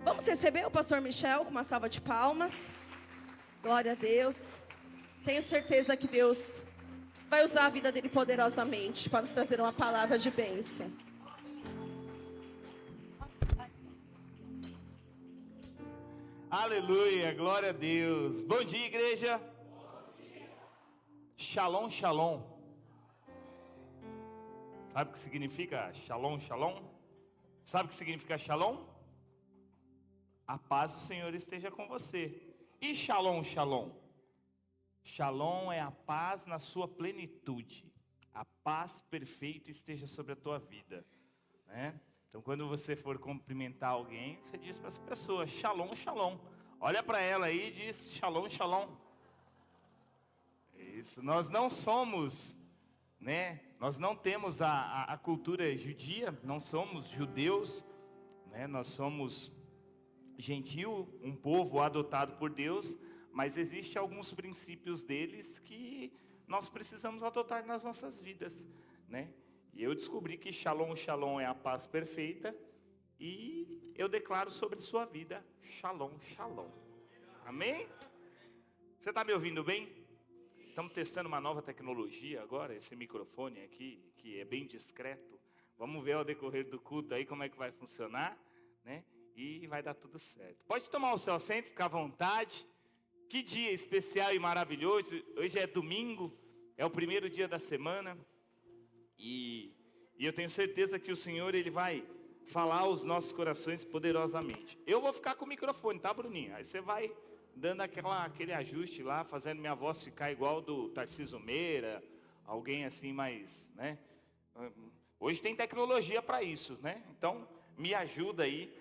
Vamos receber o pastor Michel com uma salva de palmas. Glória a Deus. Tenho certeza que Deus vai usar a vida dele poderosamente para nos trazer uma palavra de bênção. Aleluia, glória a Deus. Bom dia, igreja. Shalom, shalom. Sabe o que significa shalom, shalom? Sabe o que significa shalom? A paz do Senhor esteja com você. E shalom, shalom? Shalom é a paz na sua plenitude. A paz perfeita esteja sobre a tua vida, né? Então, quando você for cumprimentar alguém, você diz para essa pessoa, shalom, shalom. Olha para ela aí e diz, shalom, shalom. Isso, nós não somos, né? Nós não temos a cultura judia, não somos judeus, né? Nós somos gentil, um povo adotado por Deus, mas existem alguns princípios deles que nós precisamos adotar nas nossas vidas, né? E eu descobri que shalom, shalom é a paz perfeita. E eu declaro sobre sua vida, shalom, shalom. Amém? Você está me ouvindo bem? Estamos testando uma nova tecnologia agora, esse microfone aqui, que é bem discreto. Vamos ver ao decorrer do culto aí como é que vai funcionar, né? E vai dar tudo certo. Pode tomar o seu assento, ficar à vontade. Que dia especial e maravilhoso. Hoje é domingo, é o primeiro dia da semana. E eu tenho certeza que o Senhor, Ele vai falar aos nossos corações poderosamente. Eu vou ficar com o microfone, tá, Bruninho? Aí você vai dando aquele ajuste lá, fazendo minha voz ficar igual do Tarcísio Meira, alguém assim mais, né? Hoje tem tecnologia para isso, né? Então, me ajuda aí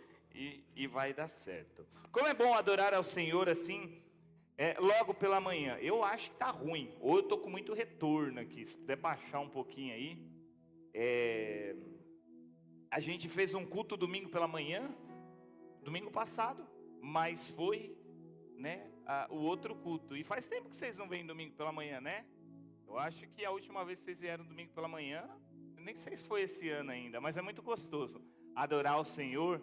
e vai dar certo. Como é bom adorar ao Senhor assim, logo pela manhã. Eu acho que tá ruim, ou eu tô com muito retorno aqui. Se puder baixar um pouquinho aí. A gente fez um culto domingo pela manhã, domingo passado, mas foi, né, o outro culto. E faz tempo que vocês não vêm domingo pela manhã, né? Eu acho que a última vez que vocês vieram domingo pela manhã, nem sei se foi esse ano ainda, mas é muito gostoso adorar o Senhor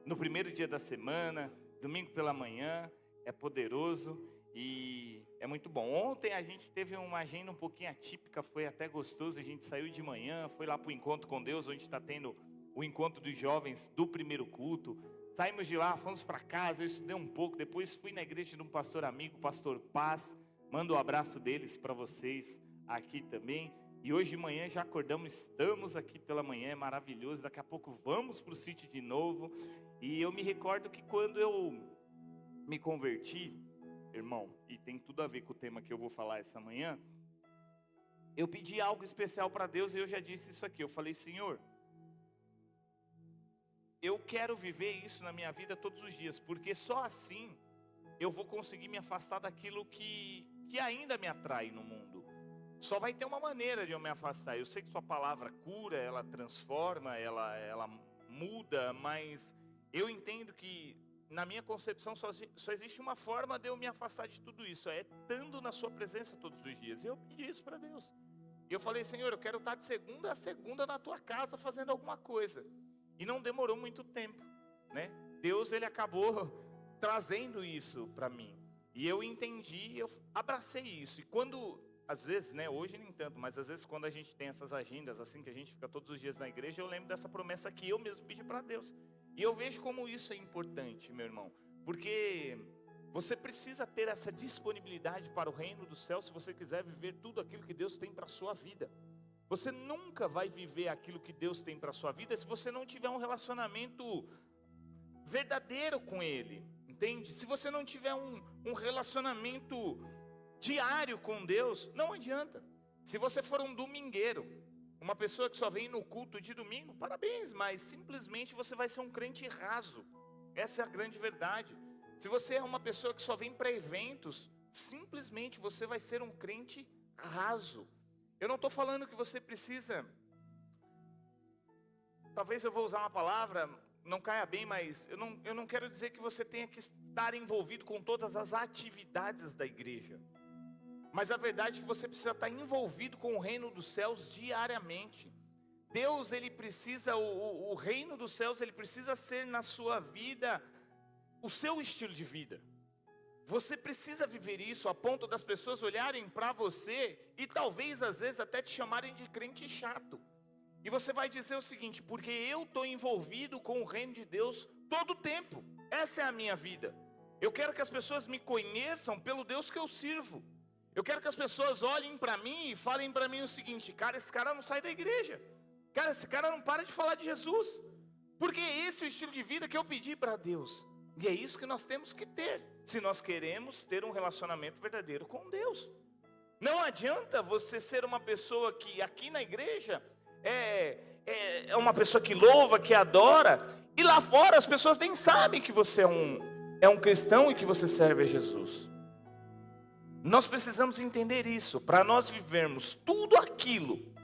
no primeiro dia da semana, domingo pela manhã, é poderoso. E é muito bom. Ontem a gente teve uma agenda um pouquinho atípica, foi até gostoso. A gente saiu de manhã, foi lá para o Encontro com Deus, onde está tendo o encontro dos jovens do primeiro culto. Saímos de lá, fomos para casa, eu estudei um pouco. Depois fui na igreja de um pastor amigo, o pastor Paz. Mando um abraço deles para vocês aqui também. E hoje de manhã já acordamos, estamos aqui pela manhã, é maravilhoso. Daqui a pouco vamos para o sítio de novo. E eu me recordo que quando eu me converti, irmão, e tem tudo a ver com o tema que eu vou falar essa manhã, eu pedi algo especial para Deus e eu já disse isso aqui. Eu falei, Senhor, eu quero viver isso na minha vida todos os dias, porque só assim eu vou conseguir me afastar daquilo que ainda me atrai no mundo. Só vai ter uma maneira de eu me afastar. Eu sei que sua palavra cura, ela transforma, ela muda, mas eu entendo que na minha concepção só existe uma forma de eu me afastar de tudo isso, é estando na sua presença todos os dias. E eu pedi isso para Deus. E eu falei, Senhor, eu quero estar de segunda a segunda na tua casa fazendo alguma coisa. E não demorou muito tempo, né? Deus, Ele acabou trazendo isso para mim. E eu entendi, eu abracei isso. E quando, às vezes, né, hoje nem tanto, mas às vezes quando a gente tem essas agendas, assim que a gente fica todos os dias na igreja, eu lembro dessa promessa que eu mesmo pedi para Deus. E eu vejo como isso é importante, meu irmão, porque você precisa ter essa disponibilidade para o reino do céu se você quiser viver tudo aquilo que Deus tem para a sua vida. Você nunca vai viver aquilo que Deus tem para a sua vida se você não tiver um relacionamento verdadeiro com Ele, entende? Se você não tiver um relacionamento diário com Deus, não adianta. Se você for um domingueiro, uma pessoa que só vem no culto de domingo, parabéns, mas simplesmente você vai ser um crente raso. Essa é a grande verdade. Se você é uma pessoa que só vem para eventos, simplesmente você vai ser um crente raso. Eu não estou falando que você precisa, talvez eu vou usar uma palavra, não caia bem, mas eu não quero dizer que você tenha que estar envolvido com todas as atividades da igreja. Mas a verdade é que você precisa estar envolvido com o reino dos céus diariamente. Deus, Ele precisa, o reino dos céus, Ele precisa ser na sua vida o seu estilo de vida. Você precisa viver isso a ponto das pessoas olharem para você e talvez às vezes até te chamarem de crente chato. E você vai dizer o seguinte: porque eu estou envolvido com o reino de Deus todo o tempo. Essa é a minha vida. Eu quero que as pessoas me conheçam pelo Deus que eu sirvo. Eu quero que as pessoas olhem para mim e falem para mim o seguinte: cara, esse cara não sai da igreja. Cara, esse cara não para de falar de Jesus. Porque esse é o estilo de vida que eu pedi para Deus. E é isso que nós temos que ter, se nós queremos ter um relacionamento verdadeiro com Deus. Não adianta você ser uma pessoa que aqui na igreja é uma pessoa que louva, que adora, e lá fora as pessoas nem sabem que você é um cristão e que você serve a Jesus. Nós precisamos entender isso, para nós vivermos tudo aquilo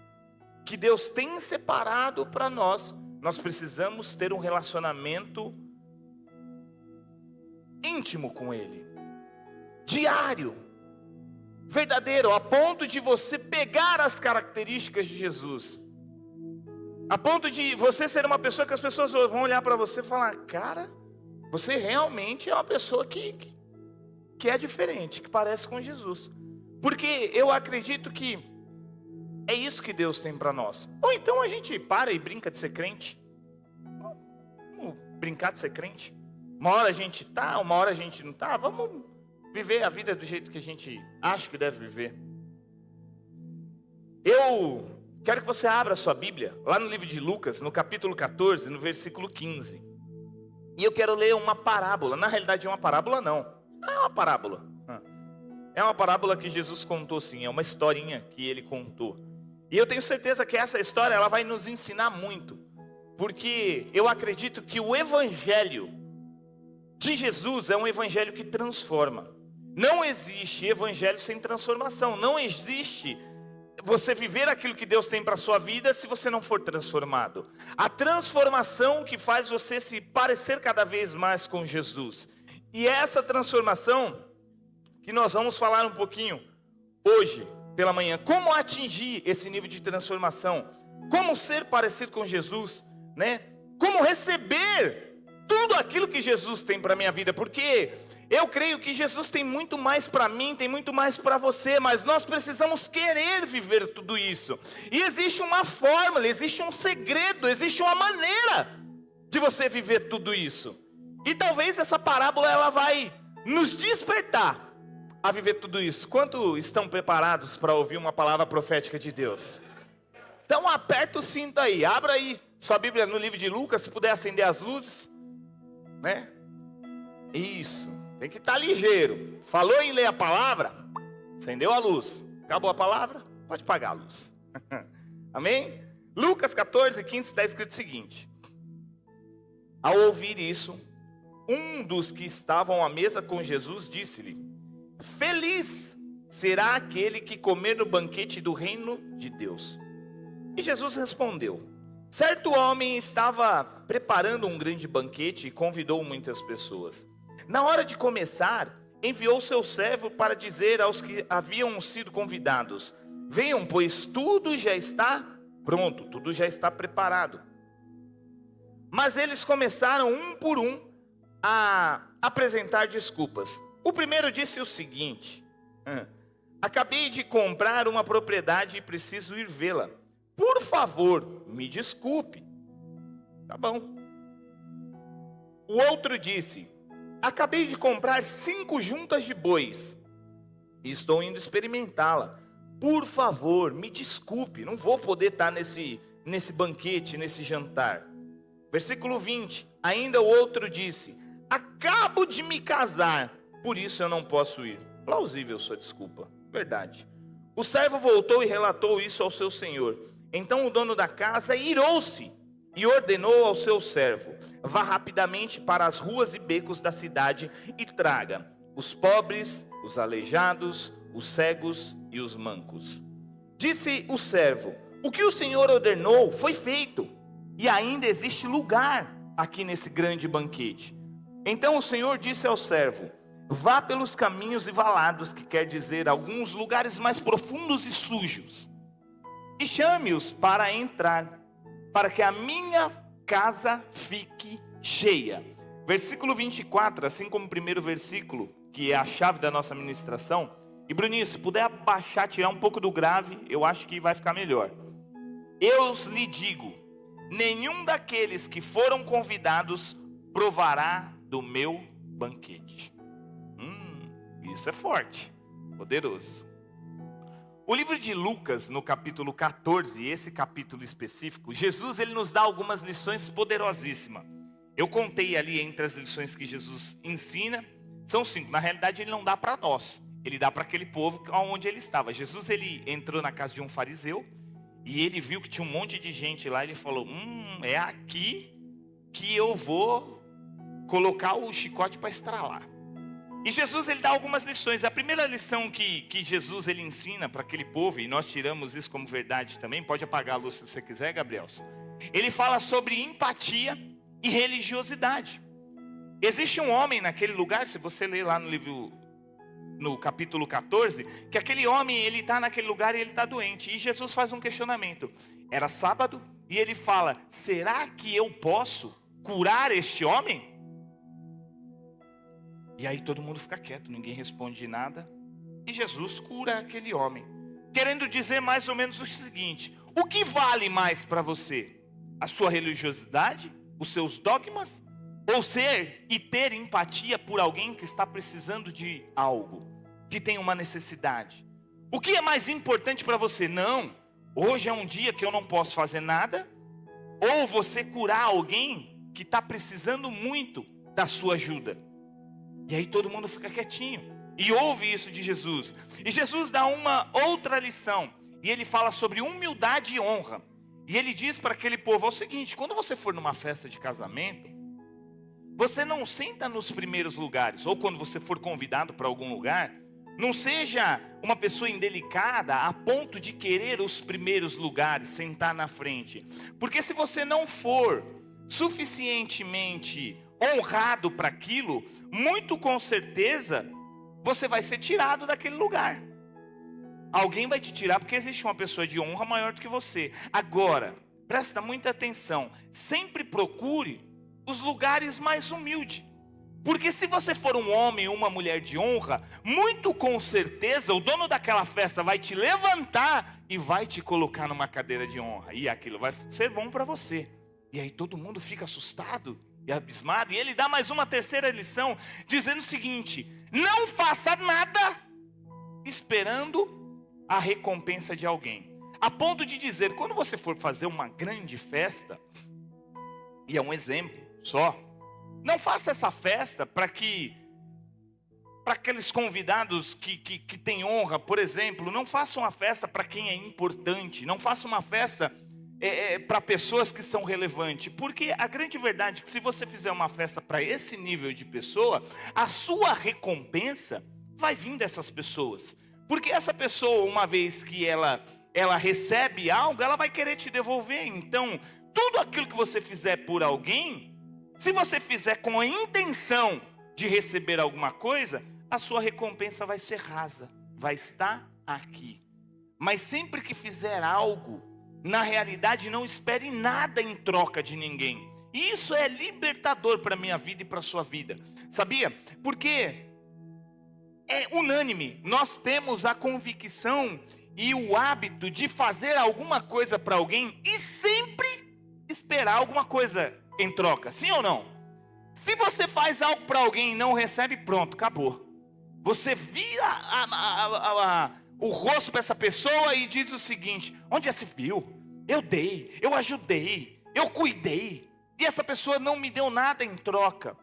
que Deus tem separado para nós. Nós precisamos ter um relacionamento íntimo com Ele, diário, verdadeiro, a ponto de você pegar as características de Jesus, a ponto de você ser uma pessoa que as pessoas vão olhar para você e falar: cara, você realmente é uma pessoa que é diferente, que parece com Jesus. Porque eu acredito que é isso que Deus tem para nós. Ou então a gente para e brinca de ser crente. Vamos brincar de ser crente. Uma hora a gente tá, uma hora a gente não tá. Vamos viver a vida do jeito que a gente acha que deve viver. Eu quero que você abra a sua Bíblia, lá no livro de Lucas, no capítulo 14, no versículo 15. E eu quero ler uma parábola. Na realidade é uma parábola não é uma parábola. É uma parábola que Jesus contou sim, é uma historinha que ele contou. E eu tenho certeza que essa história ela vai nos ensinar muito. Porque eu acredito que o evangelho de Jesus é um evangelho que transforma. Não existe evangelho sem transformação. Não existe você viver aquilo que Deus tem para a sua vida se você não for transformado. A transformação que faz você se parecer cada vez mais com Jesus. E é essa transformação que nós vamos falar um pouquinho hoje pela manhã. Como atingir esse nível de transformação? Como ser parecido com Jesus, né? Como receber tudo aquilo que Jesus tem para a minha vida? Porque eu creio que Jesus tem muito mais para mim, tem muito mais para você, mas nós precisamos querer viver tudo isso. E existe uma fórmula, existe um segredo, existe uma maneira de você viver tudo isso. E talvez essa parábola ela vai nos despertar a viver tudo isso. Quantos estão preparados para ouvir uma palavra profética de Deus? Então aperta o cinto aí, abra aí sua Bíblia no livro de Lucas, se puder acender as luzes, né? Isso, tem que estar ligeiro. Falou em ler a palavra, acendeu a luz. Acabou a palavra, pode apagar a luz. Amém? Lucas 14, 15 está escrito o seguinte: ao ouvir isso, um dos que estavam à mesa com Jesus disse-lhe: feliz será aquele que comer no banquete do reino de Deus. E Jesus respondeu: certo homem estava preparando um grande banquete e convidou muitas pessoas. Na hora de começar, enviou seu servo para dizer aos que haviam sido convidados: venham, pois tudo já está pronto, tudo já está preparado. Mas eles começaram um por um a apresentar desculpas. O primeiro disse o seguinte: acabei de comprar uma propriedade e preciso ir vê-la. Por favor, me desculpe. Tá bom. O outro disse: acabei de comprar 5 juntas de bois e estou indo experimentá-la. Por favor, me desculpe, não vou poder estar nesse banquete, nesse jantar. Versículo 20, ainda o outro disse: acabo de me casar, por isso eu não posso ir. Plausível sua desculpa, verdade. O servo voltou e relatou isso ao seu senhor. Então o dono da casa irou-se e ordenou ao seu servo: vá rapidamente para as ruas e becos da cidade e traga os pobres, os aleijados, os cegos e os mancos. Disse o servo: o que o senhor ordenou foi feito, e ainda existe lugar aqui nesse grande banquete. Então o senhor disse ao servo: vá pelos caminhos e valados, que quer dizer alguns lugares mais profundos e sujos, e chame-os para entrar, para que a minha casa fique cheia. Versículo 24, assim como o primeiro versículo, que é a chave da nossa ministração. E Bruninho, se puder abaixar, tirar um pouco do grave, eu acho que vai ficar melhor. Eu lhe digo, nenhum daqueles que foram convidados provará do meu banquete. Isso é forte, poderoso. O livro de Lucas, no capítulo 14, esse capítulo específico, Jesus ele nos dá algumas lições poderosíssimas. Eu contei ali entre as lições que Jesus ensina, são 5. Na realidade ele não dá para nós, ele dá para aquele povo onde ele estava. Jesus ele entrou na casa de um fariseu e ele viu que tinha um monte de gente lá. Ele falou, é aqui que eu vou colocar o chicote para estralar. E Jesus ele dá algumas lições. A primeira lição que Jesus ele ensina para aquele povo, e nós tiramos isso como verdade também, pode apagar a luz se você quiser, Gabriel. Ele fala sobre empatia e religiosidade. Existe um homem naquele lugar, se você ler lá no livro, no capítulo 14, que aquele homem ele está naquele lugar e ele está doente. E Jesus faz um questionamento. Era sábado e ele fala, será que eu posso curar este homem? E aí todo mundo fica quieto, ninguém responde nada. E Jesus cura aquele homem, querendo dizer mais ou menos o seguinte: o que vale mais para você? A sua religiosidade? Os seus dogmas? Ou ser e ter empatia por alguém que está precisando de algo, que tem uma necessidade? O que é mais importante para você? Não, hoje é um dia que eu não posso fazer nada. Ou você curar alguém que está precisando muito da sua ajuda. E aí todo mundo fica quietinho e ouve isso de Jesus. E Jesus dá uma outra lição. E ele fala sobre humildade e honra. E ele diz para aquele povo o seguinte: quando você for numa festa de casamento, você não senta nos primeiros lugares. Ou quando você for convidado para algum lugar, não seja uma pessoa indelicada a ponto de querer os primeiros lugares, sentar na frente. Porque se você não for suficientemente honrado para aquilo, muito com certeza você vai ser tirado daquele lugar. Alguém vai te tirar porque existe uma pessoa de honra maior do que você. Agora, presta muita atenção, sempre procure os lugares mais humildes. Porque se você for um homem ou uma mulher de honra, muito com certeza o dono daquela festa vai te levantar e vai te colocar numa cadeira de honra. E aquilo vai ser bom para você. E aí todo mundo fica assustado e abismado. E ele dá mais uma terceira lição, dizendo o seguinte: não faça nada esperando a recompensa de alguém. A ponto de dizer, quando você for fazer uma grande festa, e é um exemplo só, não faça essa festa para aqueles convidados que têm honra, por exemplo. Não faça uma festa para quem é importante. Não faça uma festa para pessoas que são relevantes. Porque a grande verdade é que se você fizer uma festa para esse nível de pessoa, a sua recompensa vai vir dessas pessoas. Porque essa pessoa, uma vez que ela recebe algo, ela vai querer te devolver. Então, tudo aquilo que você fizer por alguém, se você fizer com a intenção de receber alguma coisa, a sua recompensa vai ser rasa, vai estar aqui. Mas sempre que fizer algo, na realidade não espere nada em troca de ninguém. E isso é libertador para a minha vida e para a sua vida. Sabia? Porque é unânime, nós temos a convicção e o hábito de fazer alguma coisa para alguém e sempre esperar alguma coisa em troca, sim ou não? Se você faz algo para alguém e não recebe, pronto, acabou. Você vira o rosto para essa pessoa e diz o seguinte: onde já se viu? Eu dei, eu ajudei, eu cuidei, e essa pessoa não me deu nada em troca.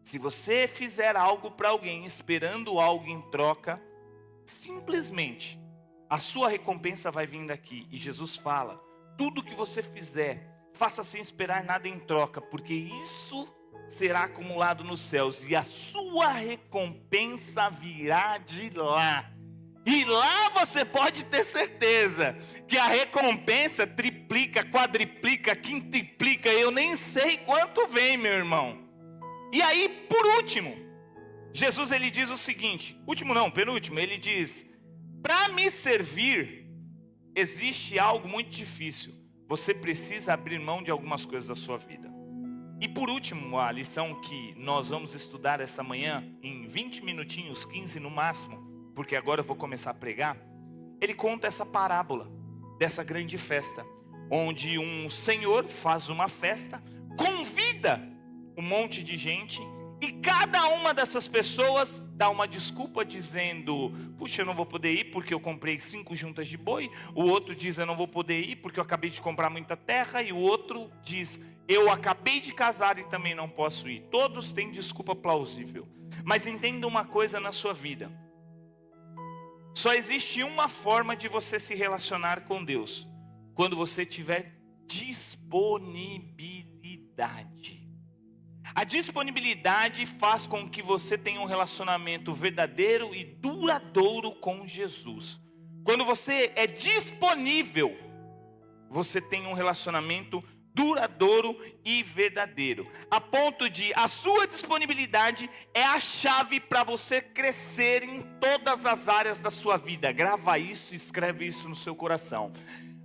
Se você fizer algo para alguém esperando algo em troca, simplesmente a sua recompensa vai vir daqui. E Jesus fala: tudo que você fizer, faça sem esperar nada em troca, porque isso será acumulado nos céus e a sua recompensa virá de lá. E lá você pode ter certeza que a recompensa triplica, quadriplica, quintuplica, eu nem sei quanto vem, meu irmão. E aí, por último, Jesus ele diz o seguinte, último não, penúltimo, ele diz: para me servir, existe algo muito difícil. Você precisa abrir mão de algumas coisas da sua vida. E por último, a lição que nós vamos estudar essa manhã, em 20 minutinhos, 15 no máximo, porque agora eu vou começar a pregar, ele conta essa parábola dessa grande festa, onde um senhor faz uma festa, convida um monte de gente, e cada uma dessas pessoas dá uma desculpa dizendo: puxa, eu não vou poder ir porque eu comprei 5 juntas de boi. O outro diz: eu não vou poder ir porque eu acabei de comprar muita terra. E o outro diz: eu acabei de casar e também não posso ir. Todos têm desculpa plausível. Mas entenda uma coisa na sua vida: só existe uma forma de você se relacionar com Deus, quando você tiver disponibilidade. A disponibilidade faz com que você tenha um relacionamento verdadeiro e duradouro com Jesus. Quando você é disponível, você tem um relacionamento duradouro e verdadeiro. A ponto de a sua disponibilidade é a chave para você crescer em todas as áreas da sua vida. Grava isso, escreve isso no seu coração.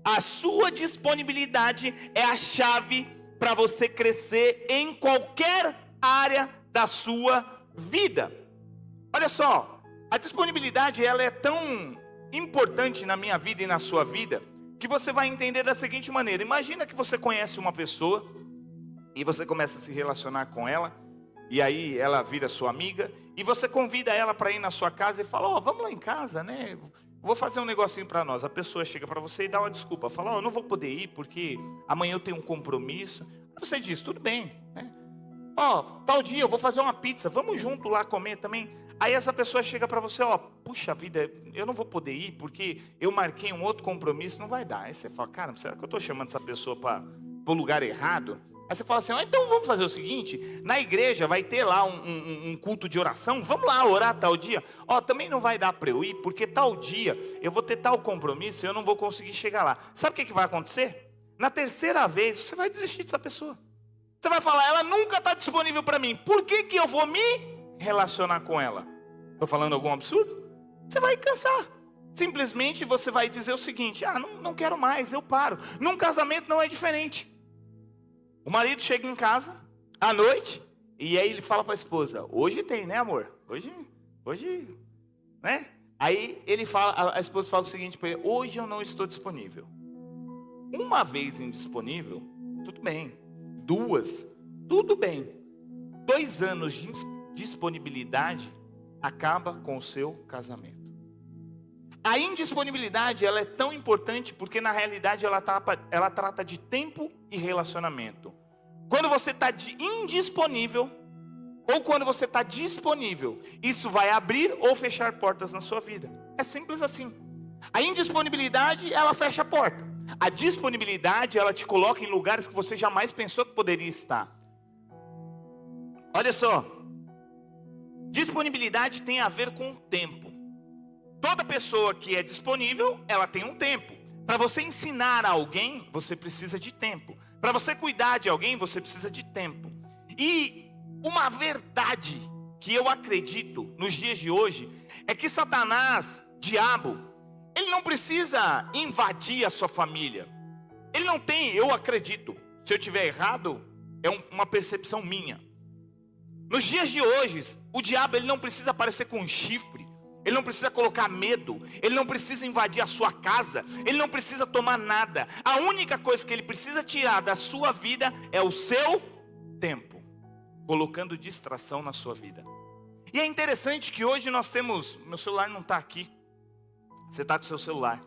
A sua disponibilidade é a chave para você crescer em qualquer área da sua vida. Olha só, a disponibilidade ela é tão importante na minha vida e na sua vida, que você vai entender da seguinte maneira: imagina que você conhece uma pessoa, e você começa a se relacionar com ela, e aí ela vira sua amiga, e você convida ela para ir na sua casa e fala: ó, vamos lá em casa, né? Vou fazer um negocinho para nós. A pessoa chega para você e dá uma desculpa, fala: ó, não vou poder ir porque amanhã eu tenho um compromisso. Você diz: tudo bem, né? Ó, tal dia eu vou fazer uma pizza, vamos junto lá comer também. Aí essa pessoa chega para você: ó, puxa vida, eu não vou poder ir porque eu marquei um outro compromisso, não vai dar. Aí você fala: cara, será que eu estou chamando essa pessoa para o lugar errado? Aí você fala assim: ó, então vamos fazer o seguinte, na igreja vai ter lá um culto de oração, vamos lá orar tal dia. Ó, também não vai dar para eu ir, porque tal dia eu vou ter tal compromisso e eu não vou conseguir chegar lá. Sabe o que vai acontecer? Na terceira vez, você vai desistir dessa pessoa. Você vai falar: ela nunca está disponível para mim, por que eu vou me relacionar com ela? Estou falando algum absurdo? Você vai cansar. Simplesmente você vai dizer o seguinte: ah, não quero mais, eu paro. Num casamento não é diferente. O marido chega em casa à noite e aí ele fala para a esposa: hoje tem, né, amor? Hoje, né? Aí ele fala, a esposa fala o seguinte para ele: hoje eu não estou disponível. Uma vez indisponível, tudo bem. 2, tudo bem. 2 anos de disponibilidade acaba com o seu casamento. A indisponibilidade ela é tão importante porque na realidade ela trata de tempo e relacionamento. Quando você está indisponível ou quando você está disponível, isso vai abrir ou fechar portas na sua vida. É simples assim. A indisponibilidade ela fecha a porta. A disponibilidade ela te coloca em lugares que você jamais pensou que poderia estar. Olha só, disponibilidade tem a ver com o tempo. Toda pessoa que é disponível, ela tem um tempo. Para você ensinar a alguém, você precisa de tempo. Para você cuidar de alguém, você precisa de tempo. E uma verdade que eu acredito nos dias de hoje é que Satanás, diabo, ele não precisa invadir a sua família. Ele não tem, eu acredito, se eu estiver errado, é uma percepção minha. Nos dias de hoje, o diabo ele não precisa aparecer com um chifre. Ele não precisa colocar medo, ele não precisa invadir a sua casa, ele não precisa tomar nada. A única coisa que ele precisa tirar da sua vida é o seu tempo, colocando distração na sua vida. E é interessante que hoje nós temos, meu celular não está aqui, você está com o seu celular.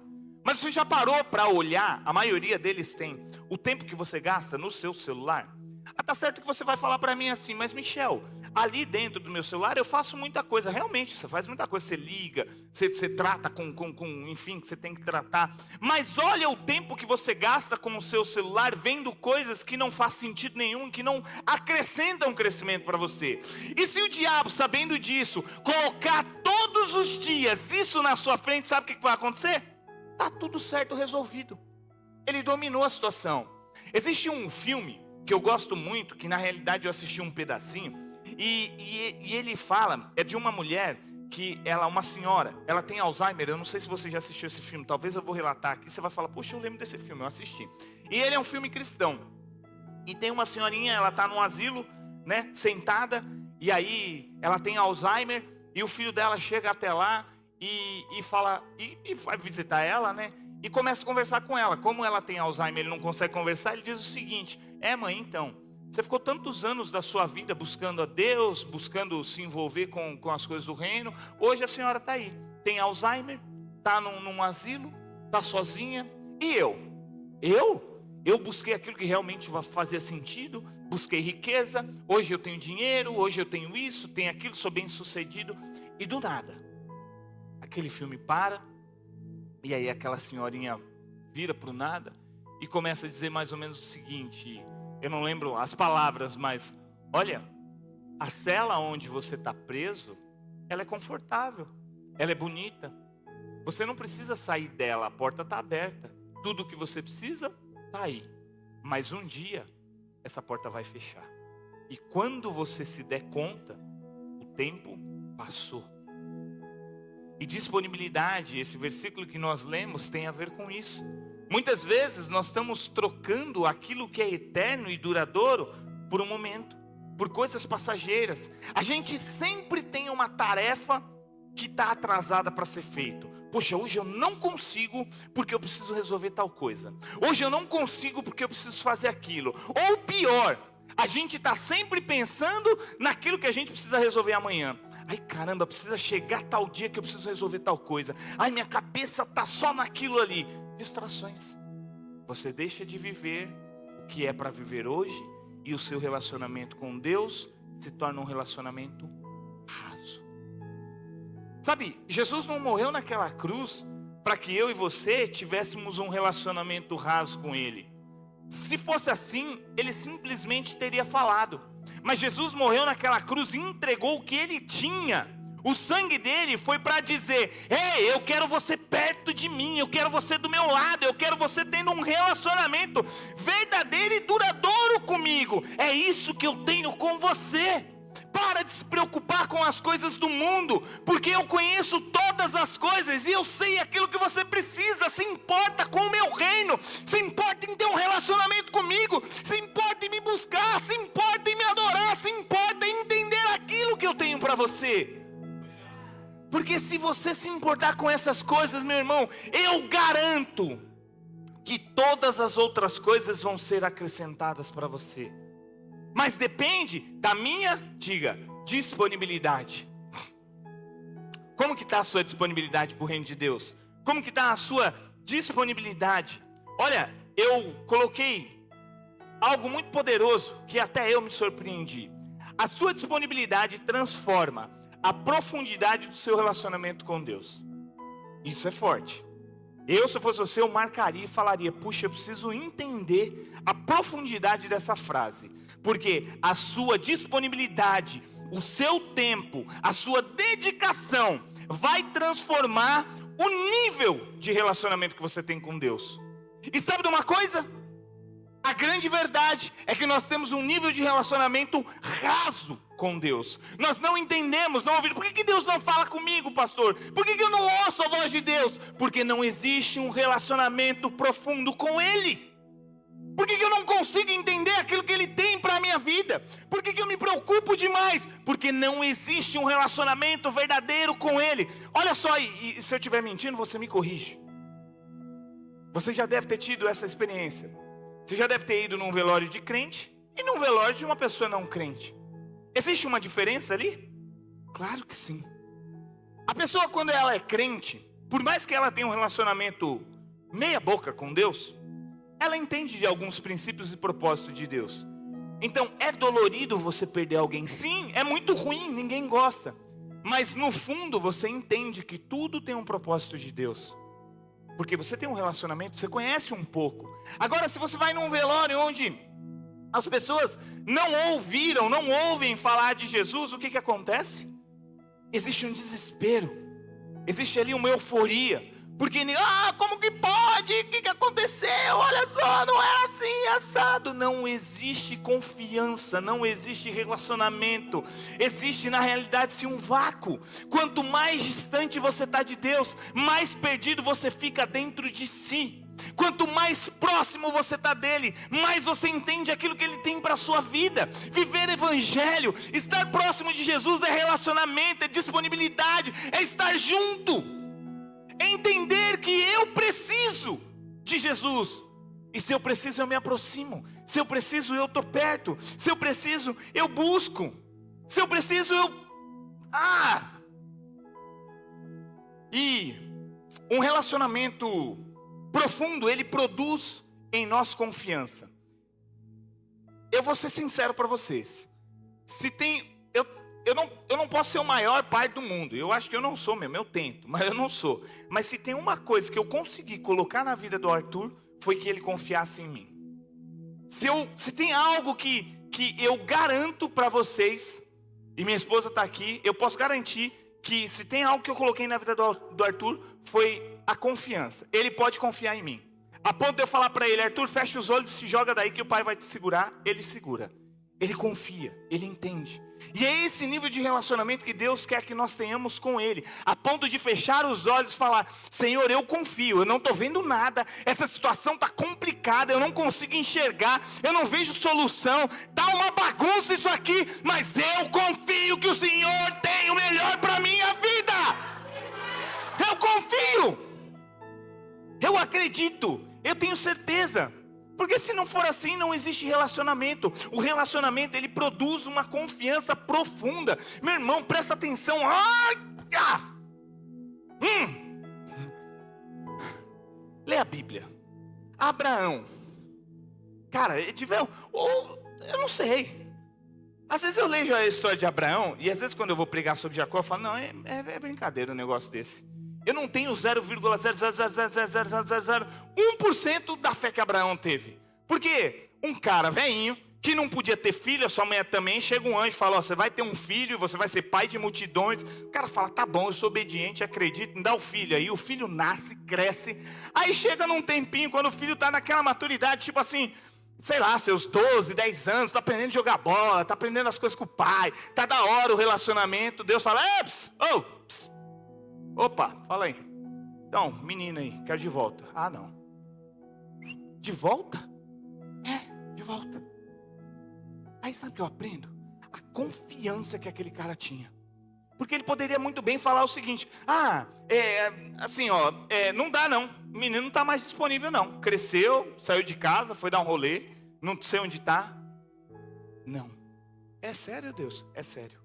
Mas você já parou para olhar, a maioria deles tem, o tempo que você gasta no seu celular? Tá certo que você vai falar para mim assim: mas Michel, ali dentro do meu celular eu faço muita coisa. Realmente, você faz muita coisa, você liga, você trata enfim, que você tem que tratar. Mas olha o tempo que você gasta com o seu celular vendo coisas que não faz sentido nenhum, que não acrescentam crescimento para você. E se o diabo, sabendo disso, colocar todos os dias isso na sua frente, sabe o que vai acontecer? Tá tudo certo, resolvido. Ele dominou a situação. Existe um filme que eu gosto muito, que na realidade eu assisti um pedacinho, e ele fala, é de uma mulher que ela, uma senhora, ela tem Alzheimer. Eu não sei se você já assistiu esse filme, talvez eu vou relatar aqui, você vai falar: poxa, eu lembro desse filme, eu assisti. E ele é um filme cristão. E tem uma senhorinha, ela está no asilo, né, sentada, e aí ela tem Alzheimer, e o filho dela chega até lá e fala, e vai visitar ela, né, e começa a conversar com ela. Como ela tem Alzheimer, ele não consegue conversar, ele diz o seguinte: mãe, então, você ficou tantos anos da sua vida buscando a Deus, buscando se envolver com as coisas do reino, hoje a senhora está aí, tem Alzheimer, está num asilo, está sozinha, e eu busquei aquilo que realmente fazia sentido, busquei riqueza, hoje eu tenho dinheiro, hoje eu tenho isso, tenho aquilo, sou bem sucedido. E do nada, aquele filme para, e aí aquela senhorinha vira para o nada e começa a dizer mais ou menos o seguinte, eu não lembro as palavras, mas olha, a cela onde você está preso, ela é confortável, ela é bonita, você não precisa sair dela, a porta está aberta, tudo o que você precisa está aí, mas um dia essa porta vai fechar, e quando você se der conta, o tempo passou. E disponibilidade, esse versículo que nós lemos tem a ver com isso. Muitas vezes nós estamos trocando aquilo que é eterno e duradouro por um momento, por coisas passageiras. A gente sempre tem uma tarefa que está atrasada para ser feita. Poxa, hoje eu não consigo porque eu preciso resolver tal coisa. Hoje eu não consigo porque eu preciso fazer aquilo. Ou pior, a gente está sempre pensando naquilo que a gente precisa resolver amanhã. Ai caramba, precisa chegar tal dia que eu preciso resolver tal coisa. Ai, minha cabeça está só naquilo ali. Distrações. Você deixa de viver o que é para viver hoje, e o seu relacionamento com Deus se torna um relacionamento raso. Sabe, Jesus não morreu naquela cruz para que eu e você tivéssemos um relacionamento raso com Ele. Se fosse assim, Ele simplesmente teria falado. Mas Jesus morreu naquela cruz e entregou o que Ele tinha. O sangue dele foi para dizer: ei, eu quero você perto de mim, eu quero você do meu lado, eu quero você tendo um relacionamento verdadeiro e duradouro comigo. É isso que eu tenho com você. Para de se preocupar com as coisas do mundo, porque eu conheço todas as coisas e eu sei aquilo que você precisa. Se importa com o meu reino, se importa em ter um relacionamento comigo, se importa em me buscar, se importa em me adorar, se importa em entender aquilo que eu tenho para você. Porque se você se importar com essas coisas, meu irmão, eu garanto que todas as outras coisas vão ser acrescentadas para você. Mas depende da minha, disponibilidade. Como que está a sua disponibilidade para o reino de Deus? Como que está a sua disponibilidade? Olha, eu coloquei algo muito poderoso que até eu me surpreendi. A sua disponibilidade transforma a profundidade do seu relacionamento com Deus. Isso é forte. Se eu fosse você, eu marcaria e falaria: puxa, eu preciso entender a profundidade dessa frase. Porque a sua disponibilidade, o seu tempo, a sua dedicação vai transformar o nível de relacionamento que você tem com Deus. E sabe de uma coisa? A grande verdade é que nós temos um nível de relacionamento raso com Deus. Nós não entendemos, não ouvimos. Por que Deus não fala comigo, pastor? Por que eu não ouço a voz de Deus? Porque não existe um relacionamento profundo com Ele. Por que eu não consigo entender aquilo que Ele tem para a minha vida? Por que eu me preocupo demais? Porque não existe um relacionamento verdadeiro com Ele. Olha só, e se eu estiver mentindo, você me corrige. Você já deve ter tido essa experiência. Você já deve ter ido num velório de crente e num velório de uma pessoa não crente. Existe uma diferença ali? Claro que sim. A pessoa, quando ela é crente, por mais que ela tenha um relacionamento meia boca com Deus, ela entende de alguns princípios e propósitos de Deus. Então, é dolorido você perder alguém? Sim, é muito ruim, ninguém gosta. Mas no fundo você entende que tudo tem um propósito de Deus. Porque você tem um relacionamento, você conhece um pouco. Agora, se você vai num velório onde as pessoas não ouviram, não ouvem falar de Jesus, o que acontece? Existe um desespero. Existe ali uma euforia. Porque, como que pode? O que aconteceu? Olha só, não era assim, assado. Não existe confiança, não existe relacionamento. Existe, na realidade, sim, um vácuo. Quanto mais distante você está de Deus, mais perdido você fica dentro de si. Quanto mais próximo você está dele, mais você entende aquilo que ele tem para a sua vida. Viver evangelho, estar próximo de Jesus é relacionamento, é disponibilidade, é estar junto, é entender que eu preciso de Jesus. E se eu preciso, eu me aproximo. Se eu preciso, eu estou perto. Se eu preciso, eu busco. Se eu preciso, E um relacionamento profundo, ele produz em nós confiança. Eu vou ser sincero para vocês. Eu não posso ser o maior pai do mundo. Eu acho que eu não sou mesmo, eu tento, mas eu não sou. Mas se tem uma coisa que eu consegui colocar na vida do Arthur, foi que ele confiasse em mim. Se tem algo que eu garanto para vocês, e minha esposa está aqui, eu posso garantir que se tem algo que eu coloquei na vida do Arthur, foi a confiança. Ele pode confiar em mim. A ponto de eu falar para ele: Arthur, fecha os olhos e se joga daí que o pai vai te segurar. Ele segura. Ele confia, ele entende. E é esse nível de relacionamento que Deus quer que nós tenhamos com Ele, a ponto de fechar os olhos e falar: Senhor, eu confio, eu não estou vendo nada, essa situação está complicada, eu não consigo enxergar, eu não vejo solução, está uma bagunça isso aqui, mas eu confio que o Senhor tem o melhor para a minha vida. Eu confio, eu acredito, eu tenho certeza. Porque se não for assim, não existe relacionamento. O relacionamento, ele produz uma confiança profunda. Meu irmão, presta atenção. Lê a Bíblia. Abraão. Cara, eu não sei. Às vezes eu leio a história de Abraão, e às vezes quando eu vou pregar sobre Jacó, eu falo: não, é brincadeira um negócio desse. Eu não tenho 0,00001% da fé que Abraão teve. Porque um cara velhinho, que não podia ter filho, a sua mulher também, chega um anjo e fala: você vai ter um filho, você vai ser pai de multidões. O cara fala: tá bom, eu sou obediente, acredito, me dá o filho. Aí o filho nasce, cresce. Aí chega num tempinho, quando o filho está naquela maturidade, tipo assim, sei lá, seus 12, 10 anos, está aprendendo a jogar bola, está aprendendo as coisas com o pai, está da hora o relacionamento. Deus fala: opa, fala aí. Então, menina aí, quero de volta. Ah, não. De volta? De volta. Aí sabe o que eu aprendo? A confiança que aquele cara tinha. Porque ele poderia muito bem falar o seguinte: não dá não. O menino não está mais disponível não. Cresceu, saiu de casa, foi dar um rolê, não sei onde está. Não. É sério, Deus? É sério.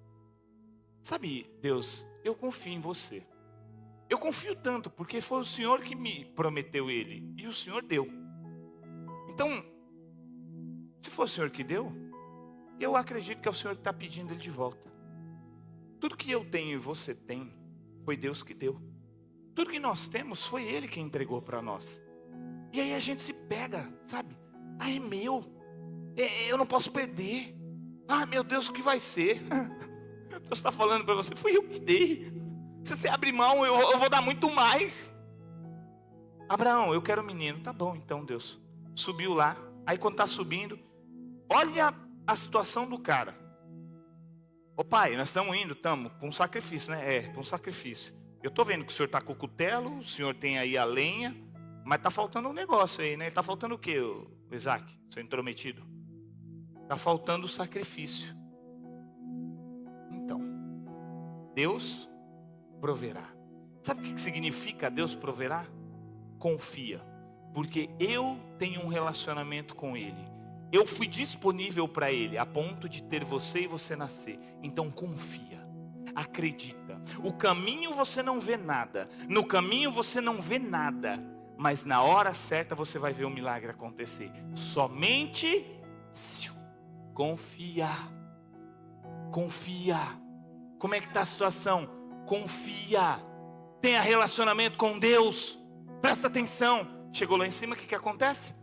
Sabe, Deus, eu confio em você. Eu confio tanto, porque foi o Senhor que me prometeu ele, e o Senhor deu. Então, se for o Senhor que deu, eu acredito que é o Senhor que está pedindo ele de volta. Tudo que eu tenho e você tem, foi Deus que deu. Tudo que nós temos, foi Ele que entregou para nós. E aí a gente se pega, sabe? É meu, eu não posso perder. Meu Deus, o que vai ser? Deus está falando para você: fui eu que dei. Se você abrir mão, eu vou dar muito mais. Abraão, eu quero um menino. Tá bom então, Deus. Subiu lá. Aí quando está subindo, olha a situação do cara. Ô pai, nós estamos indo, estamos para um sacrifício, né? Para um sacrifício. Eu estou vendo que o senhor está com o cutelo, o senhor tem aí a lenha, mas está faltando um negócio aí, né? Está faltando o quê, o Isaac, seu intrometido? Está faltando o sacrifício. Então, Deus proverá. Sabe o que significa Deus proverá? Confia, porque eu tenho um relacionamento com Ele. Eu fui disponível para Ele, a ponto de ter você e você nascer. Então confia, acredita. O caminho você não vê nada, no caminho você não vê nada, mas na hora certa você vai ver o milagre acontecer. Somente confia. Confia. Como é que está a situação? Confia, tenha relacionamento com Deus. Presta atenção. Chegou lá em cima, o que acontece?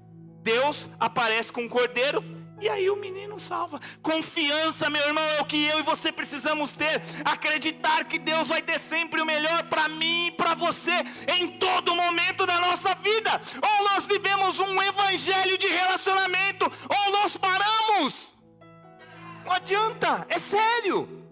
Deus aparece com um cordeiro, e aí o menino salva. Confiança, meu irmão, é o que eu e você precisamos ter. Acreditar que Deus vai ter sempre o melhor para mim e para você, em todo momento da nossa vida. Ou nós vivemos um evangelho de relacionamento, ou nós paramos. Não adianta, é sério.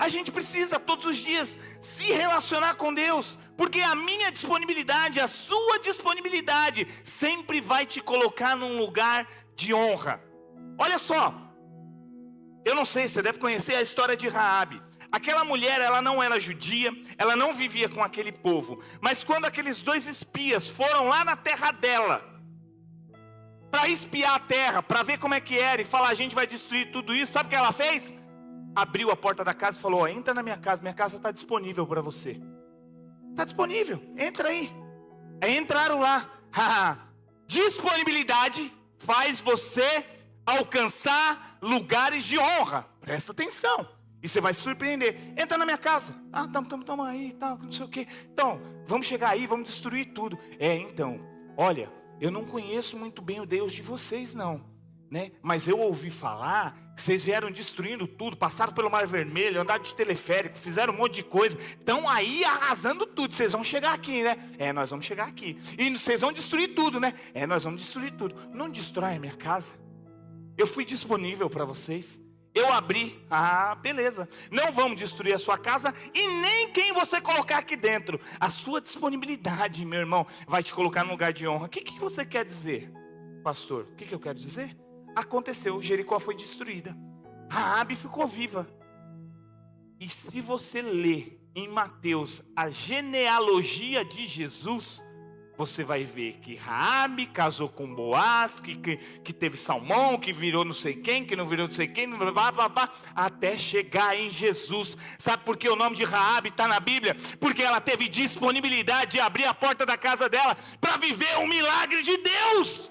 A gente precisa todos os dias se relacionar com Deus, porque a minha disponibilidade, a sua disponibilidade, sempre vai te colocar num lugar de honra. Olha só, eu não sei, você deve conhecer a história de Raabe. Aquela mulher, ela não era judia, ela não vivia com aquele povo, mas quando aqueles 2 espias foram lá na terra dela, para espiar a terra, para ver como é que era, e falar, a gente vai destruir tudo isso, sabe o que ela fez? Abriu a porta da casa e falou, entra na minha casa está disponível para você. Está disponível, entra aí. Aí entraram lá. Disponibilidade faz você alcançar lugares de honra. Presta atenção. E você vai se surpreender. Entra na minha casa. Tamo aí, tal, não sei o quê. Então, vamos chegar aí, vamos destruir tudo. Então, olha, eu não conheço muito bem o Deus de vocês, não. Né? Mas eu ouvi falar que vocês vieram destruindo tudo, passaram pelo Mar Vermelho, andaram de teleférico, fizeram um monte de coisa, estão aí arrasando tudo. Vocês vão chegar aqui, né? Nós vamos chegar aqui. E vocês vão destruir tudo, né? Nós vamos destruir tudo. Não destrói a minha casa. Eu fui disponível para vocês. Eu abri. Beleza. Não vamos destruir a sua casa e nem quem você colocar aqui dentro. A sua disponibilidade, meu irmão, vai te colocar num lugar de honra. O que você quer dizer, pastor? O que eu quero dizer? Aconteceu, Jericó foi destruída. Raabe ficou viva. E se você ler em Mateus a genealogia de Jesus, você vai ver que Raabe casou com Boaz, que teve Salmão, que virou não sei quem, que não virou não sei quem, até chegar em Jesus. Sabe por que o nome de Raabe está na Bíblia? Porque ela teve disponibilidade de abrir a porta da casa dela para viver um milagre de Deus.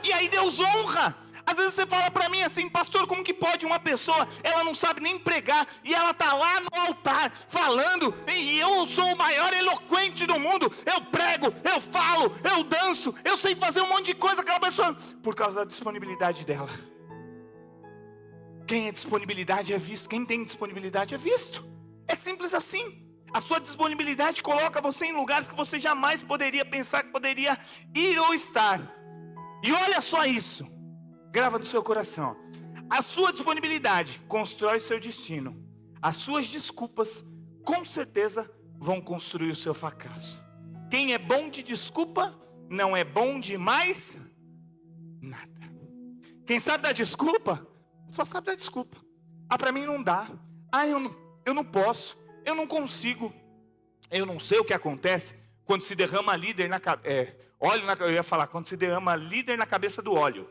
E aí Deus honra. Às vezes você fala para mim assim, pastor, como que pode uma pessoa, ela não sabe nem pregar, e ela está lá no altar, falando, e eu sou o maior eloquente do mundo, eu prego, eu falo, eu danço, eu sei fazer um monte de coisa, aquela pessoa, por causa da disponibilidade dela. Quem é disponibilidade é visto, quem tem disponibilidade é visto, é simples assim. A sua disponibilidade coloca você em lugares que você jamais poderia pensar que poderia ir ou estar. E olha só isso. Grava no seu coração. A sua disponibilidade constrói o seu destino. As suas desculpas, com certeza, vão construir o seu fracasso. Quem é bom de desculpa, não é bom de mais nada. Quem sabe dar desculpa, só sabe dar desculpa. Para mim não dá. Eu não posso. Eu não consigo. Eu não sei o que acontece quando se derrama líder na cabeça. Eu ia falar, quando se derrama líder na cabeça do óleo.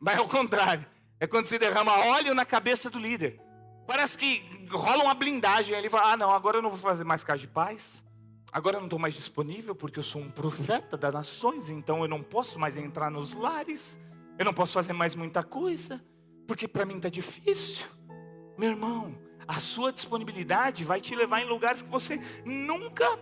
Mas é o contrário, é quando se derrama óleo na cabeça do líder. Parece que rola uma blindagem, ele fala, não, agora eu não vou fazer mais casa de paz, agora eu não estou mais disponível, porque eu sou um profeta das nações, então eu não posso mais entrar nos lares, eu não posso fazer mais muita coisa, porque para mim está difícil. Meu irmão, a sua disponibilidade vai te levar em lugares que você nunca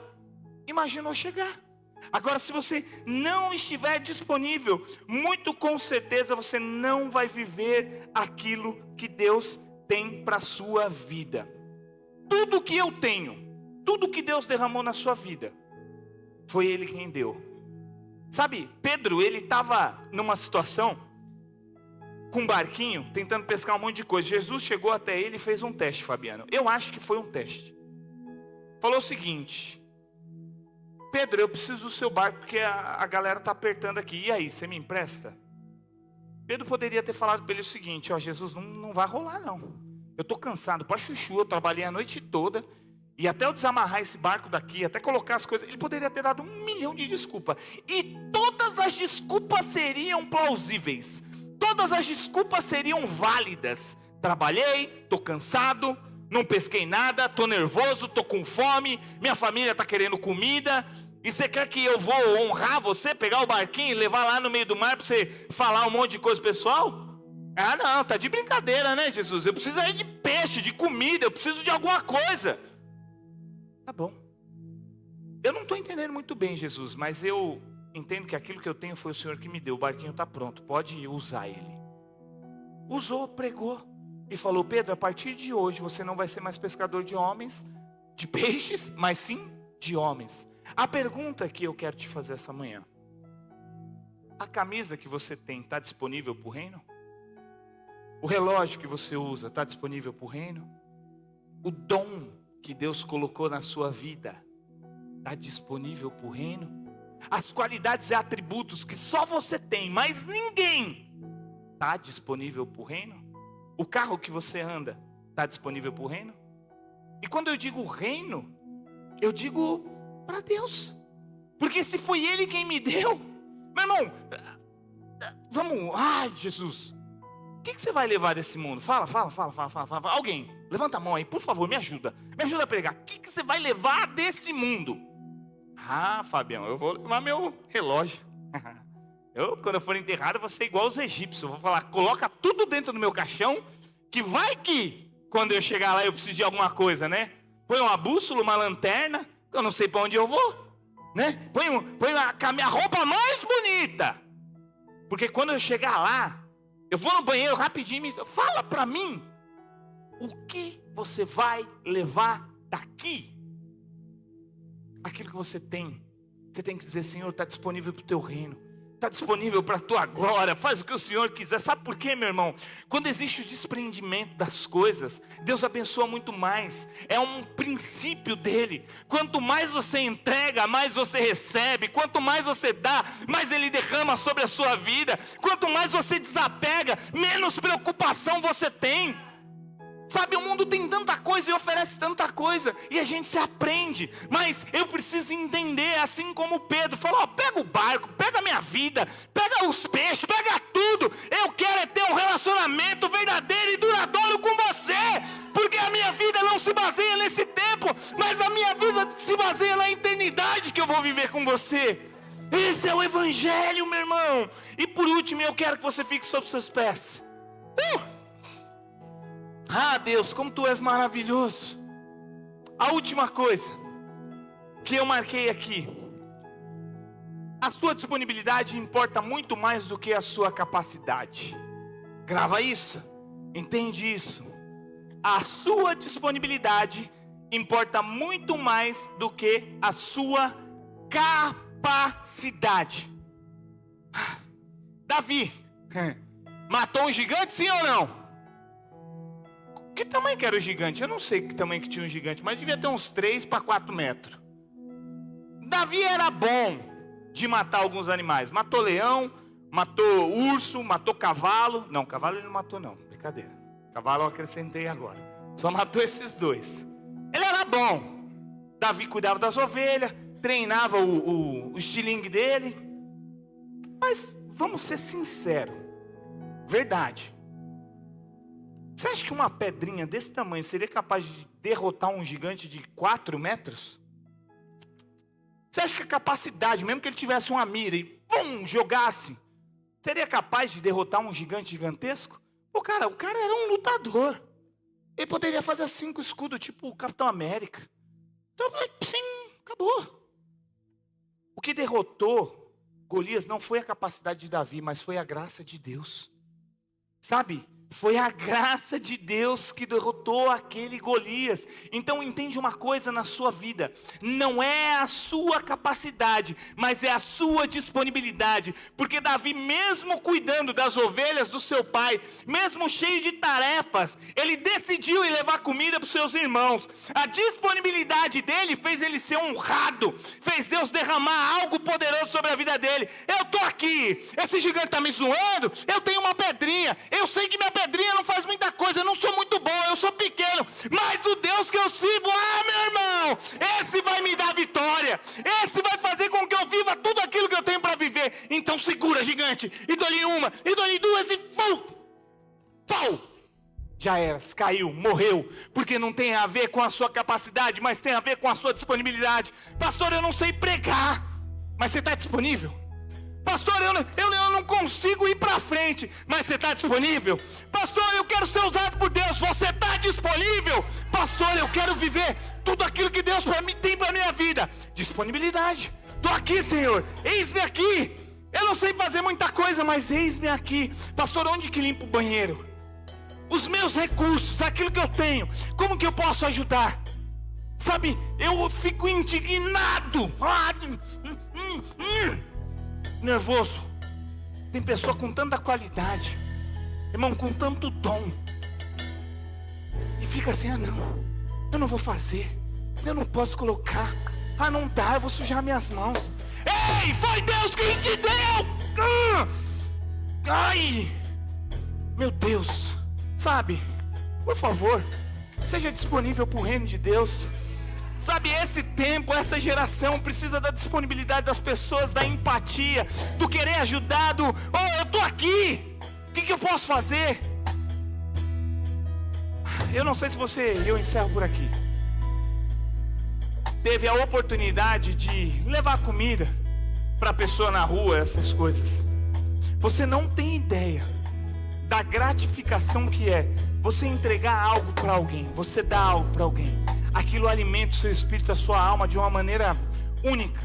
imaginou chegar. Agora, se você não estiver disponível, muito com certeza você não vai viver aquilo que Deus tem para a sua vida. Tudo que eu tenho, tudo que Deus derramou na sua vida, foi Ele quem deu. Sabe, Pedro, ele estava numa situação, com um barquinho, tentando pescar um monte de coisa. Jesus chegou até ele e fez um teste, Fabiano. Eu acho que foi um teste. Falou o seguinte: Pedro, eu preciso do seu barco porque a galera está apertando aqui. E aí, você me empresta? Pedro poderia ter falado para ele o seguinte: Jesus, não vai rolar não. Eu estou cansado para chuchu, eu trabalhei a noite toda. E até eu desamarrar esse barco daqui, até colocar as coisas, ele poderia ter dado 1 milhão de desculpas. E todas as desculpas seriam plausíveis. Todas as desculpas seriam válidas. Trabalhei, estou cansado, não pesquei nada, estou nervoso, estou com fome, minha família está querendo comida. E você quer que eu vou honrar você, pegar o barquinho e levar lá no meio do mar para você falar um monte de coisa pessoal? Não, tá de brincadeira, né, Jesus? Eu preciso aí de peixe, de comida, eu preciso de alguma coisa. Tá bom. Eu não estou entendendo muito bem, Jesus, mas eu entendo que aquilo que eu tenho foi o Senhor que me deu. O barquinho está pronto, pode usar ele. Usou, pregou e falou: Pedro, a partir de hoje você não vai ser mais pescador de homens, de peixes, mas sim de homens. A pergunta que eu quero te fazer essa manhã: a camisa que você tem está disponível para o reino? O relógio que você usa está disponível para o reino? O dom que Deus colocou na sua vida está disponível para o reino? As qualidades e atributos que só você tem, mas ninguém, está disponível para o reino? O carro que você anda está disponível para o reino? E quando eu digo reino, eu digo para Deus. Porque se foi Ele quem me deu, meu irmão, vamos, ai Jesus, o que você vai levar desse mundo? Fala. Alguém, levanta a mão aí, por favor, me ajuda a pregar. O que você vai levar desse mundo? Ah, Fabião, eu vou levar meu relógio. Quando eu for enterrado, eu vou ser igual os egípcios. Eu vou falar, coloca tudo dentro do meu caixão, que vai que, quando eu chegar lá, eu preciso de alguma coisa, né? Põe uma bússola, uma lanterna, eu não sei para onde eu vou, né? Põe a roupa mais bonita. Porque quando eu chegar lá, eu vou no banheiro rapidinho, fala para mim, o que você vai levar daqui? Aquilo que você tem que dizer, Senhor, está disponível para o teu reino, está disponível para a tua glória, faz o que o Senhor quiser. Sabe por quê, meu irmão? Quando existe o desprendimento das coisas, Deus abençoa muito mais, é um princípio dele. Quanto mais você entrega, mais você recebe. Quanto mais você dá, mais Ele derrama sobre a sua vida. Quanto mais você desapega, menos preocupação você tem. Sabe, o mundo tem tanta coisa e oferece tanta coisa, e a gente se aprende, mas eu preciso entender, assim como Pedro falou, pega o barco, pega a minha vida, pega os peixes, pega tudo, eu quero é ter um relacionamento verdadeiro e duradouro com você, porque a minha vida não se baseia nesse tempo, mas a minha vida se baseia na eternidade que eu vou viver com você. Esse é o Evangelho, meu irmão. E por último, eu quero que você fique sobre os seus pés. Ah, Deus, como Tu és maravilhoso. A última coisa que eu marquei aqui: a sua disponibilidade importa muito mais do que a sua capacidade. Grava isso, entende isso. A sua disponibilidade importa muito mais do que a sua capacidade. Davi matou um gigante, sim ou não? Que tamanho que era o gigante? Eu não sei que tamanho que tinha um gigante, mas devia ter uns 3 para 4 metros. Davi era bom de matar alguns animais. Matou leão, matou urso, matou cavalo. Não, cavalo ele não matou não, brincadeira. Cavalo eu acrescentei agora. Só matou esses 2. Ele era bom. Davi cuidava das ovelhas, treinava o estilingue dele. Mas vamos ser sinceros. Verdade. Você acha que uma pedrinha desse tamanho seria capaz de derrotar um gigante de 4 metros? Você acha que a capacidade, mesmo que ele tivesse uma mira e jogasse, seria capaz de derrotar um gigante gigantesco? O cara era um lutador. Ele poderia fazer assim com o escudo, tipo o Capitão América. Então, sim, acabou. O que derrotou Golias não foi a capacidade de Davi, mas foi a graça de Deus. Sabe? Foi a graça de Deus que derrotou aquele Golias. Então entende uma coisa na sua vida: não é a sua capacidade, mas é a sua disponibilidade. Porque Davi, mesmo cuidando das ovelhas do seu pai, mesmo cheio de tarefas, ele decidiu ir levar comida para os seus irmãos. A disponibilidade dele fez ele ser honrado, fez Deus derramar algo poderoso sobre a vida dele. Eu estou aqui, esse gigante está me zoando, eu tenho uma pedrinha, eu sei que minha pedrinha não faz muita coisa, eu não sou muito bom, eu sou pequeno, mas o Deus que eu sirvo, meu irmão, esse vai me dar vitória, esse vai fazer com que eu viva tudo aquilo que eu tenho para viver. Então segura, gigante, e dou-lhe uma, e dou-lhe duas, e pau, já era, caiu, morreu, porque não tem a ver com a sua capacidade, mas tem a ver com a sua disponibilidade. Pastor, eu não sei pregar, mas você está disponível? Pastor, eu não consigo ir para frente, mas você está disponível? Pastor, eu quero ser usado por Deus, você está disponível? Pastor, eu quero viver tudo aquilo que Deus tem para a minha vida. Disponibilidade. Estou aqui, Senhor, eis-me aqui. Eu não sei fazer muita coisa, mas eis-me aqui. Pastor, onde que limpo o banheiro? Os meus recursos, aquilo que eu tenho, como que eu posso ajudar? Sabe, eu fico indignado. Nervoso. Tem pessoa com tanta qualidade, irmão, com tanto dom, e fica assim, não, eu não vou fazer, eu não posso colocar, não dá, eu vou sujar minhas mãos. Ei, foi Deus quem te deu! Ai, meu Deus, sabe, por favor, seja disponível para o reino de Deus. Sabe, esse tempo, essa geração precisa da disponibilidade das pessoas, da empatia, do querer ajudar, do, eu tô aqui, o que eu posso fazer? Eu não sei se eu encerro por aqui. Teve a oportunidade de levar comida para a pessoa na rua, essas coisas. Você não tem ideia da gratificação que é você entregar algo para alguém, você dá algo para alguém. Aquilo alimenta o seu espírito, a sua alma de uma maneira única.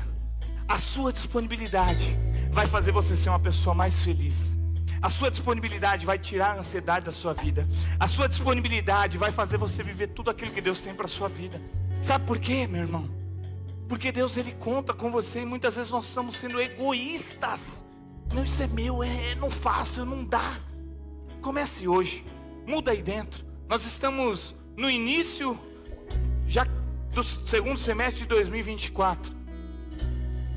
A sua disponibilidade vai fazer você ser uma pessoa mais feliz. A sua disponibilidade vai tirar a ansiedade da sua vida. A sua disponibilidade vai fazer você viver tudo aquilo que Deus tem para a sua vida. Sabe por quê, meu irmão? Porque Deus, Ele conta com você e muitas vezes nós estamos sendo egoístas. Não, isso é meu, não faço, não dá. Comece hoje, muda aí dentro. Nós estamos no início já do segundo semestre de 2024.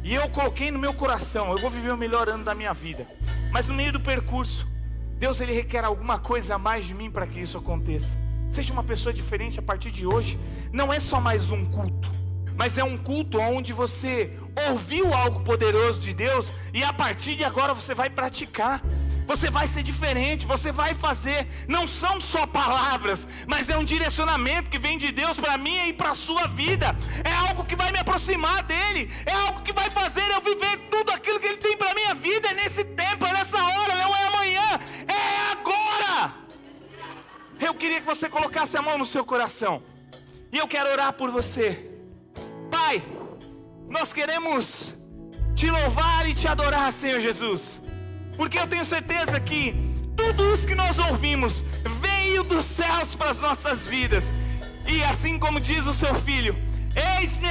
E eu coloquei no meu coração, eu vou viver o melhor ano da minha vida. Mas no meio do percurso, Deus, Ele requer alguma coisa a mais de mim para que isso aconteça. Seja uma pessoa diferente a partir de hoje. Não é só mais um culto, mas é um culto onde você ouviu algo poderoso de Deus e a partir de agora você vai praticar. Você vai ser diferente, você vai fazer. Não são só palavras, mas é um direcionamento que vem de Deus para mim e para a sua vida. É algo que vai me aproximar dEle. É algo que vai fazer eu viver tudo aquilo que Ele tem para a minha vida. É nesse tempo, é nessa hora, não é amanhã, é agora. Eu queria que você colocasse a mão no seu coração. E eu quero orar por você. Pai, nós queremos Te louvar e Te adorar, Senhor Jesus. Porque eu tenho certeza que tudo isso que nós ouvimos veio dos céus para as nossas vidas. E assim como diz o seu filho, eis-me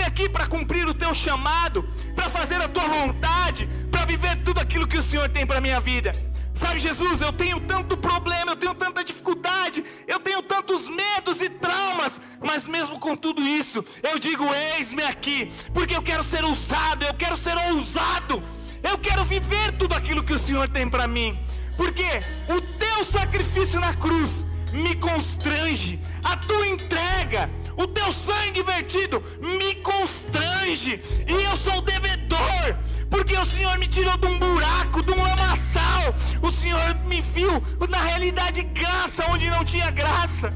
aqui para cumprir o teu chamado, para fazer a tua vontade, para viver tudo aquilo que o Senhor tem para a minha vida. Sabe, Jesus, eu tenho tanto problema, eu tenho tanta dificuldade, eu tenho tantos medos e traumas, mas mesmo com tudo isso, eu digo, eis-me aqui, porque eu quero ser ousado, eu quero ser ousado. Eu quero viver tudo aquilo que o Senhor tem para mim. Porque o teu sacrifício na cruz me constrange. A tua entrega, o teu sangue vertido me constrange. E eu sou devedor. Porque o Senhor me tirou de um buraco, de um lamaçal. O Senhor me viu na realidade graça onde não tinha graça.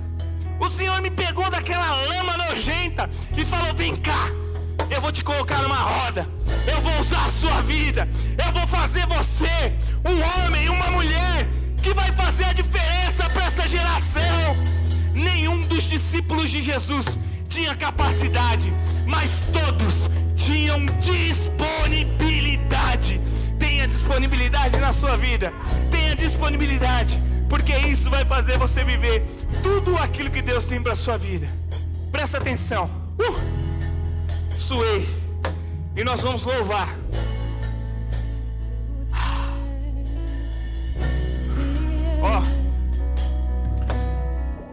O Senhor me pegou daquela lama nojenta e falou, vem cá. Eu vou te colocar numa roda. Eu vou usar a sua vida. Eu vou fazer você um homem, uma mulher que vai fazer a diferença para essa geração. Nenhum dos discípulos de Jesus tinha capacidade, mas todos tinham disponibilidade. Tenha disponibilidade na sua vida. Tenha disponibilidade, porque isso vai fazer você viver tudo aquilo que Deus tem para a sua vida. Presta atenção. Suei. E nós vamos louvar.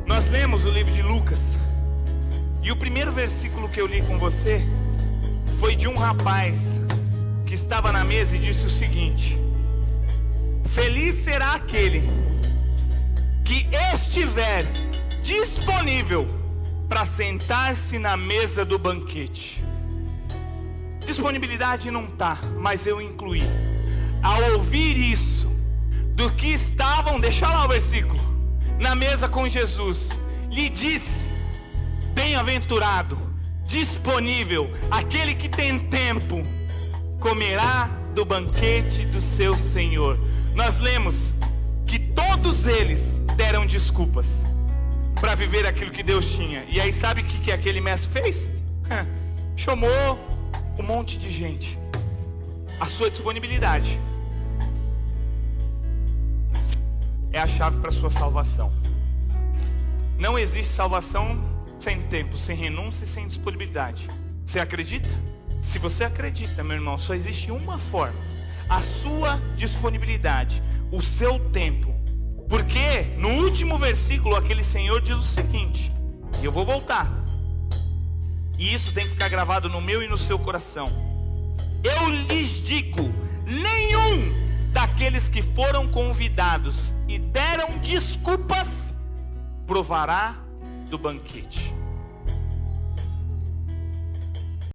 Nós lemos o livro de Lucas. E o primeiro versículo que eu li com você foi de um rapaz que estava na mesa e disse o seguinte: feliz será aquele que estiver disponível para sentar-se na mesa do banquete. Disponibilidade não está, mas eu incluí. Ao ouvir isso, do que estavam, deixa lá o versículo, na mesa com Jesus, lhe disse: bem-aventurado, disponível, aquele que tem tempo, comerá do banquete do seu Senhor. Nós lemos que todos eles deram desculpas para viver aquilo que Deus tinha. E aí sabe o que aquele mestre fez? Chamou um monte de gente. A sua disponibilidade é a chave para a sua salvação. Não existe salvação sem tempo, sem renúncia e sem disponibilidade. Você acredita? Se você acredita, meu irmão, só existe uma forma: a sua disponibilidade, o seu tempo. Porque no último versículo aquele Senhor diz o seguinte: E eu vou voltar. E isso tem que ficar gravado no meu e no seu coração. Eu lhes digo, nenhum daqueles que foram convidados e deram desculpas provará do banquete.